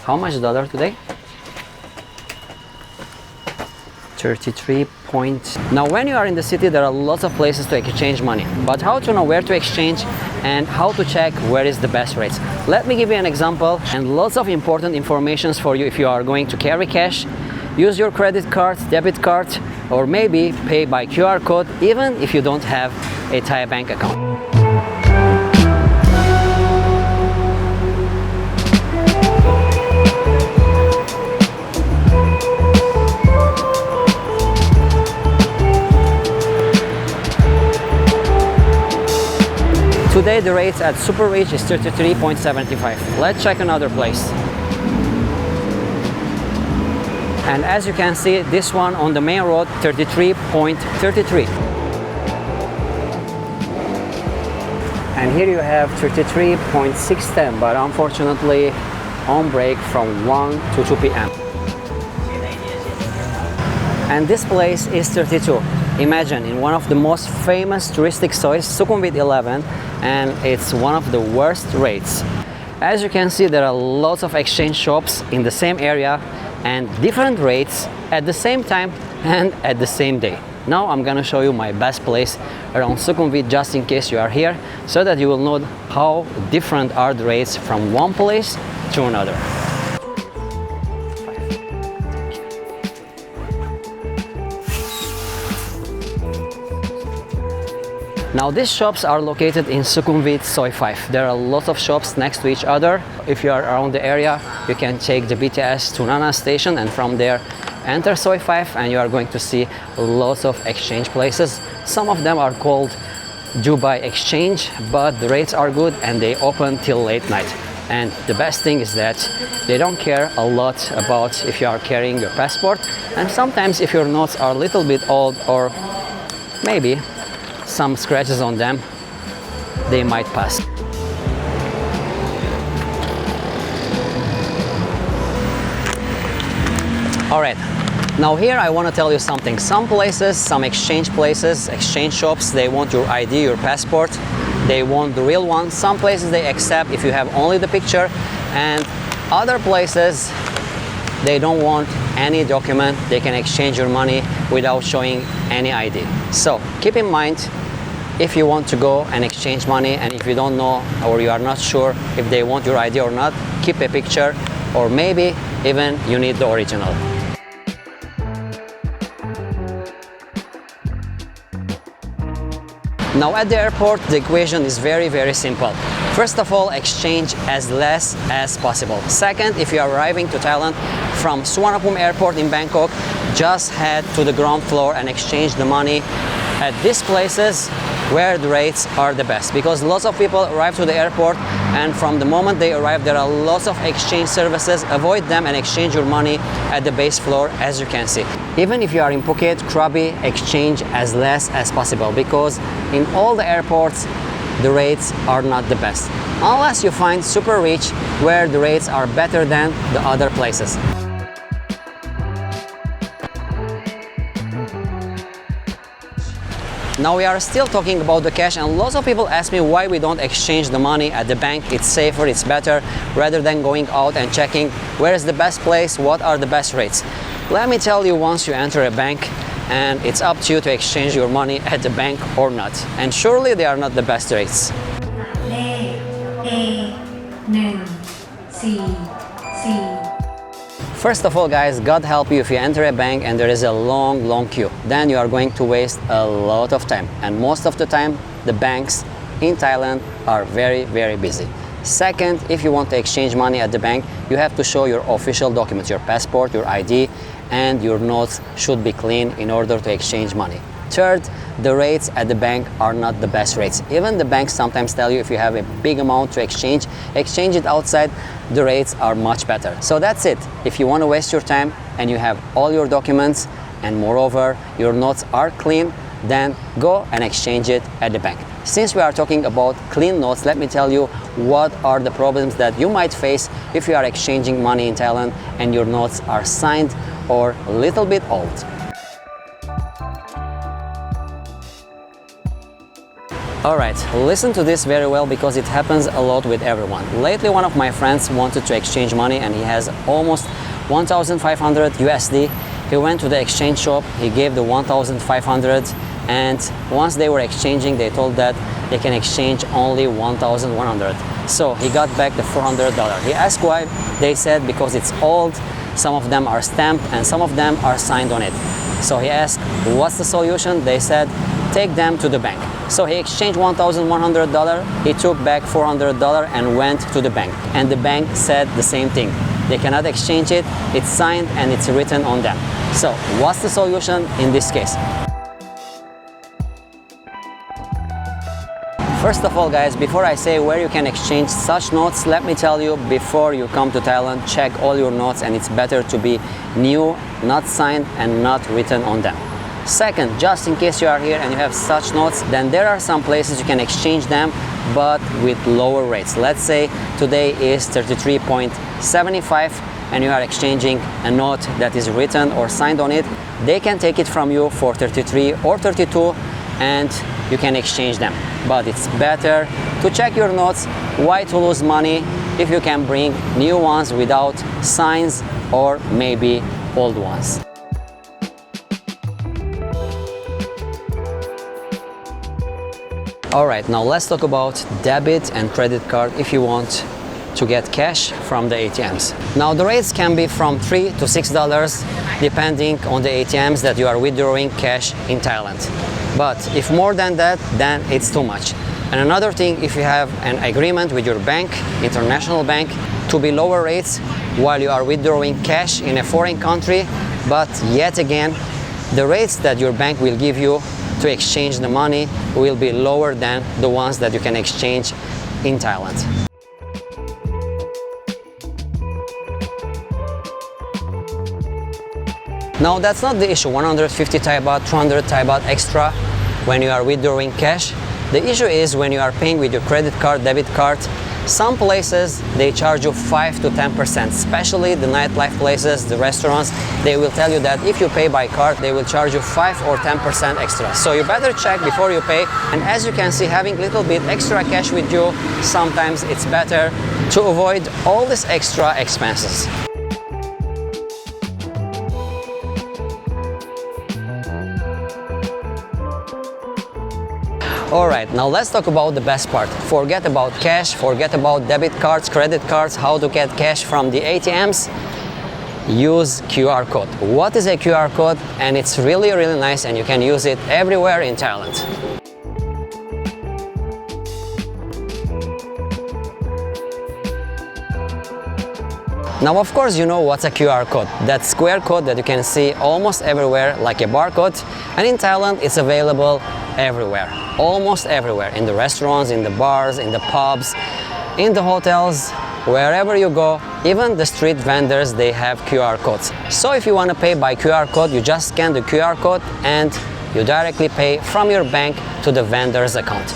How much dollar today? 33 point. Now when you are in the city, there are lots of places to exchange money, but how to know where to exchange and how to check where is the best rates? Let me give you an example and lots of important informations for you if you are going to carry cash. Use your credit card, debit card, or maybe pay by QR code even if you don't have a Thai bank account. Today the rates at Super Reach is 33.75. Let's check another place. And as you can see, this one on the main road, 33.33. And here you have 33.610, but unfortunately on break from 1 to 2 p.m. And this place is 32. Imagine, in one of the most famous touristic sois, Sukhumvit 11, and it's one of the worst rates. As you can see, there are lots of exchange shops in the same area and different rates at the same time and at the same day. Now I'm gonna show you my best place around Sukhumvit just in case you are here, so that you will know how different are the rates from one place to another. Now these shops are located in Sukhumvit Soi 5. There are lots of shops next to each other. If you are around the area, you can take the BTS to Nana station and from there enter Soi 5 and you are going to see lots of exchange places. Some of them are called Dubai Exchange, but the rates are good and they open till late night. And the best thing is that they don't care a lot about if you are carrying your passport, and sometimes if your notes are a little bit old or maybe some scratches on them, they might pass. Alright, now here I want to tell you something. Some places, some exchange places, exchange shops, they want your ID, your passport, they want the real one. Some places they accept if you have only the picture, and other places they don't want any document. They can exchange your money without showing any ID. So keep in mind, if you want to go and exchange money and if you don't know or you are not sure if they want your ID or not, keep a picture, or maybe even you need the original. Now at the airport, the equation is very simple. First of all, exchange as less as possible. Second, if you are arriving to Thailand from Suvarnabhumi airport in Bangkok, just head to the ground floor and exchange the money at these places where the rates are the best, because lots of people arrive to the airport and from the moment they arrive there are lots of exchange services. Avoid them and exchange your money at the base floor, as you can see. Even if you are in Phuket, Krabi, exchange as less as possible, because in all the airports the rates are not the best, unless you find Super Rich where the rates are better than the other places. Now we are still talking about the cash, and lots of people ask me why we don't exchange the money at the bank. It's safer, it's better, rather than going out and checking where is the best place, what are the best rates. Let me tell you, once you enter a bank, and it's up to you to exchange your money at the bank or not. And surely they are not the best rates. First of all, guys, God help you if you enter a bank and there is a long queue. Then you are going to waste a lot of time. And most of the time, the banks in Thailand are very busy. Second, if you want to exchange money at the bank, you have to show your official documents, your passport, your ID, and your notes should be clean in order to exchange money. Third, the rates at the bank are not the best rates. Even the banks sometimes tell you if you have a big amount to exchange it outside, the rates are much better. So that's it. If you want to waste your time and you have all your documents and moreover your notes are clean, then go and exchange it at the bank. Since we are talking about clean notes, let me tell you what are the problems that you might face if you are exchanging money in Thailand and your notes are signed or a little bit old. Alright, listen to this very well because it happens a lot with everyone. Lately one of my friends wanted to exchange money and he has almost 1,500 USD. He went to the exchange shop, he gave the 1,500 and once they were exchanging they told that they can exchange only 1,100. So he got back the $400. He asked why. They said because it's old, some of them are stamped and some of them are signed on it. So he asked what's the solution? They said take them to the bank. So he exchanged $1,100, he took back $400 and went to the bank. And the bank said the same thing. They cannot exchange it, it's signed and it's written on them. So what's the solution in this case? First of all guys, before I say where you can exchange such notes, let me tell you, before you come to Thailand, check all your notes and it's better to be new, not signed and not written on them. Second, just in case you are here and you have such notes, then there are some places you can exchange them but with lower rates. Let's say today is 33.75 and you are exchanging a note that is written or signed on it. They can take it from you for 33 or 32 and you can exchange them. But it's better to check your notes. Why to lose money if you can bring new ones without signs or maybe old ones. Alright, now let's talk about debit and credit card if you want to get cash from the ATMs. Now the rates can be from $3 to $6 depending on the ATMs that you are withdrawing cash in Thailand. But if more than that, then it's too much. And another thing, if you have an agreement with your bank, international bank, to be lower rates while you are withdrawing cash in a foreign country, but yet again, the rates that your bank will give you to exchange the money will be lower than the ones that you can exchange in Thailand. Now that's not the issue, 150 Thai baht, 200 Thai baht extra when you are withdrawing cash. The issue is when you are paying with your credit card, debit card. Some places they charge you 5 to 10%, especially the nightlife places, the restaurants. They will tell you that if you pay by card, they will charge you 5 or 10% extra. So you better check before you pay. And as you can see, having a little bit extra cash with you, sometimes it's better to avoid all these extra expenses. Alright, now let's talk about the best part. Forget about cash, forget about debit cards, credit cards, how to get cash from the ATMs. Use QR code. What is a QR code? And it's really nice and you can use it everywhere in Thailand. Now of course you know what's a QR code. That square code that you can see almost everywhere like a barcode. And in Thailand it's available everywhere, almost everywhere, in the restaurants, in the bars, in the pubs, in the hotels, wherever you go. Even the street vendors, they have QR codes. So if you want to pay by QR code, you just scan the QR code and you directly pay from your bank to the vendor's account.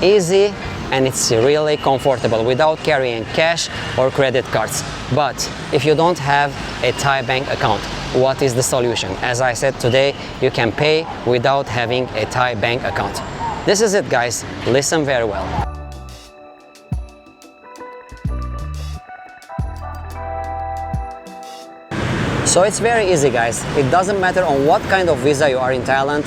Easy, and it's really comfortable without carrying cash or credit cards. But if you don't have a Thai bank account, what is the solution? As I said today, you can pay without having a Thai bank account. This is it guys, listen very well. So it's very easy guys, it doesn't matter on what kind of visa you are in Thailand,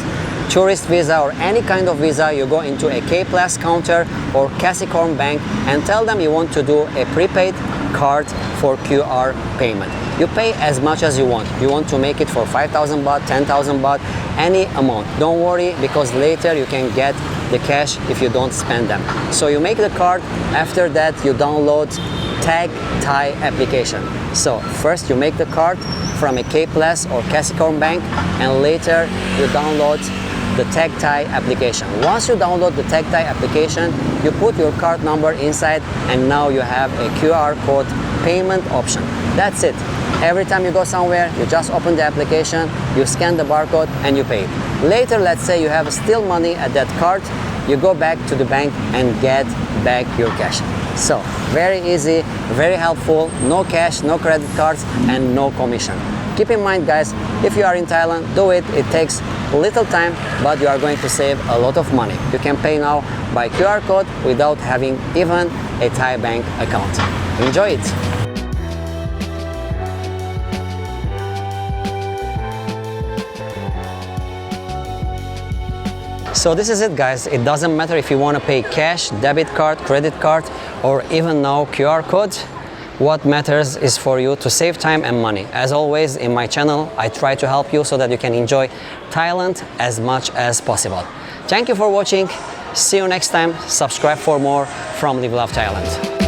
tourist visa or any kind of visa, you go into a K Plus counter or Kasikorn bank and tell them you want to do a prepaid card for QR payment. You pay as much as you want. You want to make it for 5,000 baht, 10,000 baht, any amount. Don't worry, because later you can get the cash if you don't spend them. So you make the card, after that you download Tag Thai application. So first you make the card from a K Plus or Kasikorn bank and later you download the Tag Thai application. Once you download the Tag Thai application, you put your card number inside and now you have a QR code payment option. That's it. Every time you go somewhere, you just open the application, you scan the barcode and you pay. Later, let's say you have still money at that card, you go back to the bank and get back your cash. So, very easy, very helpful, no cash, no credit cards and no commission. Keep in mind guys, if you are in Thailand, do it. It takes little time, but you are going to save a lot of money. You can pay now by QR code without having even a Thai bank account. Enjoy it! So this is it, guys. It doesn't matter if you want to pay cash, debit card, credit card, or even now QR code. What matters is for you to save time and money. As always, in my channel, I try to help you so that you can enjoy Thailand as much as possible. Thank you for watching. See you next time. Subscribe for more from Love Thailand.